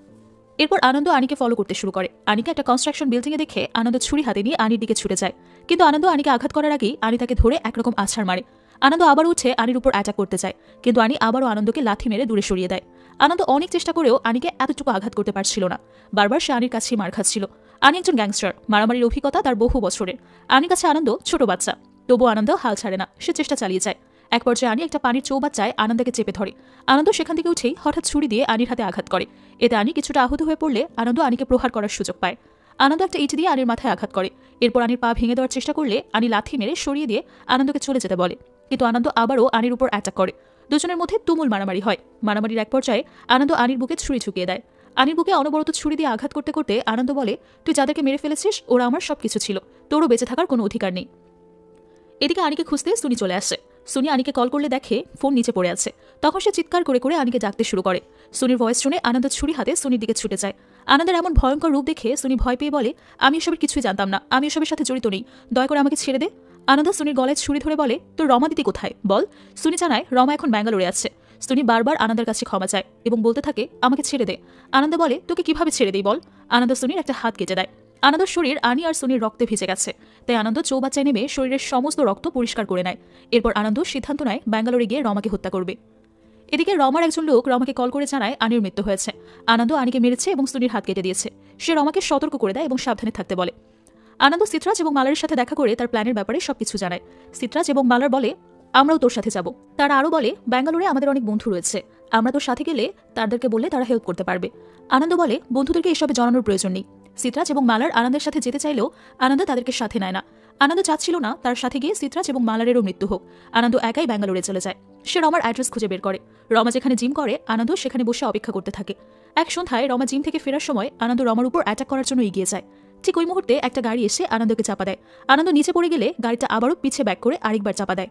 এরপর আনন্দ আনিকে ফলো করতে শুরু করে। আনিকে একটা কনস্ট্রাকশন বিল্ডিংয়ে দেখে আনন্দ ছুরি হাতে নিয়ে আনির দিকে ছুটে যায়, কিন্তু আনন্দ আনিকে আঘাত করার আগেই আনি তাকে ধরে একরকম আছাড় মারে। আনন্দ আবার উঠে আনির উপর অ্যাটাক করতে চায়, কিন্তু আনি আবারও আনন্দকে লাথি মেরে দূরে সরিয়ে দেয়। আনন্দ অনেক চেষ্টা করেও আনিকে এতটুকু আঘাত করতে পারছিল না। বারবার সে আনির কাছেই মার খাচ্ছিল। আনি একজন গ্যাংস্টার, মারামারির অভিজ্ঞতা তার বহু বছরের। আনির কাছে আনন্দ ছোট বাচ্চা, তবুও আনন্দ হাল ছাড়ে না, সে চেষ্টা চালিয়ে যায়। এক পর্যায়ে আনি একটা পানির চৌবাচ্চায় আনন্দকে চেপে ধরে। আনন্দ সেখান থেকে উঠেই হঠাৎ ছুরি দিয়ে আনির হাতে আঘাত করে। এতে আনি কিছুটা আহত হয়ে পড়লে আনন্দ আনিকে প্রহার করার সুযোগ পায়। আনন্দ একটা ইট দিয়ে আনির মাথায় আঘাত করে। এরপর আনির পা ভেঙে দেওয়ার চেষ্টা করলে আনি লাথি মেরে সরিয়ে দিয়ে আনন্দকে চলে যেতে বলে, কিন্তু আনন্দ আবারও আনির উপর অ্যাটাক করে। দুজনের মধ্যে তুমুল মারামারি হয়। মারামারির এক পর্যায়ে আনন্দ আনির বুকে ছুরি ঝুঁকিয়ে দেয়। আনির বুকে অনবরত ছুরি দিয়ে আঘাত করতে করতে আনন্দ বলে, তুই যাদেরকে মেরে ফেলেছিস ওরা আমার সবকিছু ছিল, তোরও বেঁচে থাকার কোনো অধিকার নেই। এদিকে আনিকে খুঁজতে সুনি চলে আসে। সুনি আনিকে কল করলে দেখে ফোন নিচে পড়ে আছে। তখন সে চিৎকার করে করে আনিকে ডাকতে শুরু করে। সুনির ভয়েস শুনে আনন্দ ছুরি হাতে সুনির দিকে ছুটে যায়। আনন্দের এমন ভয়ঙ্কর রূপ দেখে সুনি ভয় পেয়ে বলে, আমি এসবের কিছুই জানতাম না, আমি এসবের সাথে জড়িত নেই, দয়া করে আমাকে ছেড়ে দে। আনন্দ সুনির গলায় ছুরি ধরে বলে, তোর রমা দিদি কোথায় বল। সুনি জানায় রমা এখন ব্যাঙ্গালোরে আছে। সুনি বারবার আনন্দের কাছে ক্ষমা চায় এবং বলতে থাকে, আমাকে ছেড়ে দে। আনন্দ বলে, তোকে কিভাবে ছেড়ে দেই বল। আনন্দ সুনির একটা হাত কেটে দেয়। আনন্দর শরীর আনি আর সুনির রক্তে ভিজে গেছে, তাই আনন্দ চৌবাচ্চায় নেমে শরীরের সমস্ত রক্ত পরিষ্কার করে নেয়। এরপর আনন্দ সিদ্ধান্ত নেয় ব্যাঙ্গালোরে গিয়ে রমাকে হত্যা করবে। এদিকে রমার একজন লোক রমাকে কল করে জানায় আনির মৃত্যু হয়েছে। আনন্দ আনিকে মেরেছে এবং সুনির হাত কেটে দিয়েছে। সে রমাকে সতর্ক করে দেয় এবং সাবধানে থাকতে বলে। আনন্দ সিত্রাজ এবং মালারের সাথে দেখা করে তার প্ল্যানের ব্যাপারে সবকিছু জানায়। সিত্রাজ এবং মালার বলে, আমরাও তোর সাথে যাব। তারা আরও বলে, ব্যাঙ্গালোরে আমাদের অনেক বন্ধু রয়েছে, আমরা তোর সাথে গেলে তাদেরকে বললে তারা হেল্প করতে পারবে। আনন্দ বলে, বন্ধুদেরকে এসবে জানানোর প্রয়োজন নেই। সিত্রাজ এবং মালার আনন্দের সাথে যেতে চাইলেও আনন্দ তাদেরকে সাথে নেয় না। আনন্দ চাচ্ছিল না তার সাথে গিয়ে সিত্রাজ এবং মালারেরও মৃত্যু হোক। আনন্দ একাই ব্যাঙ্গালোরে চলে যায়। সে রমার অ্যাড্রেস খুঁজে বের করে। রমা যেখানে জিম করে, আনন্দ সেখানে বসে অপেক্ষা করতে থাকে। এক সন্ধ্যায় রমা জিম থেকে ফেরার সময় আনন্দ রমার উপর অ্যাটাক করার জন্য এগিয়ে যায়। ঠিক ওই মুহূর্তে একটা গাড়ি এসে আনন্দকে চাপা দেয়। আনন্দ নিচে পড়ে গেলে গাড়িটা আবারও পিছে ব্যাক করে আরেকবার চাপা দেয়।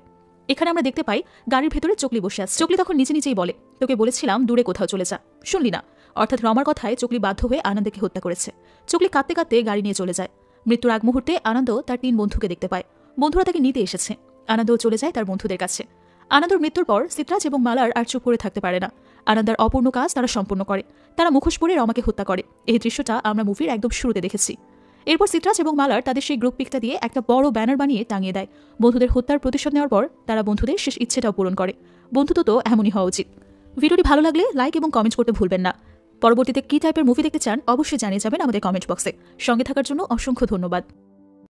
এখানে আমরা দেখতে পাই গাড়ির ভেতরে চকলি বসে আছে। চকলি তখন নিজে নিজেই বলে, তোকে বলেছিলাম দূরে কোথাও চলে যা, শুনলি না। অর্থাৎ রমার কথায় চকলি বাধ্য হয়ে আনন্দকে হত্যা করেছে। চকলি কাঁদতে কাঁদতে গাড়ি নিয়ে চলে যায়। মৃত্যুর আগ মুহূর্তে আনন্দ তার 3 বন্ধুকে দেখতে পায়। বন্ধুরা তাকে নিতে এসেছে। আনন্দও চলে যায় তার বন্ধুদের কাছে। আনন্দর মৃত্যুর পর সিত্রাজ এবং মালার আর চুপ করে থাকতে পারে না। আনন্দার অপূর্ণ কাজ তারা সম্পূর্ণ করে। তারা মুখোশ পরে রমাকে হত্যা করে। এই দৃশ্যটা আমরা মুভির একদম শুরুতে দেখেছি। এরপর সিত্রাজ এবং মালার তাদের সেই গ্রুপ পিকটা দিয়ে একটা বড় ব্যানার বানিয়ে টাঙিয়ে দেয়। বন্ধুদের হত্যার প্রতিশোধ নেওয়ার পর তারা বন্ধুদের শেষ ইচ্ছেটাও পূরণ করে। বন্ধুত্ব তো এমনই হওয়া উচিত। ভিডিওটি ভালো লাগলে লাইক এবং কমেন্ট করতে ভুলবেন না। পরবর্তীতে কী টাইপের মুভি দেখতে চান অবশ্যই জানিয়ে যাবেন আমাদের কমেন্ট বক্সে। সঙ্গে থাকার জন্য অসংখ্য ধন্যবাদ।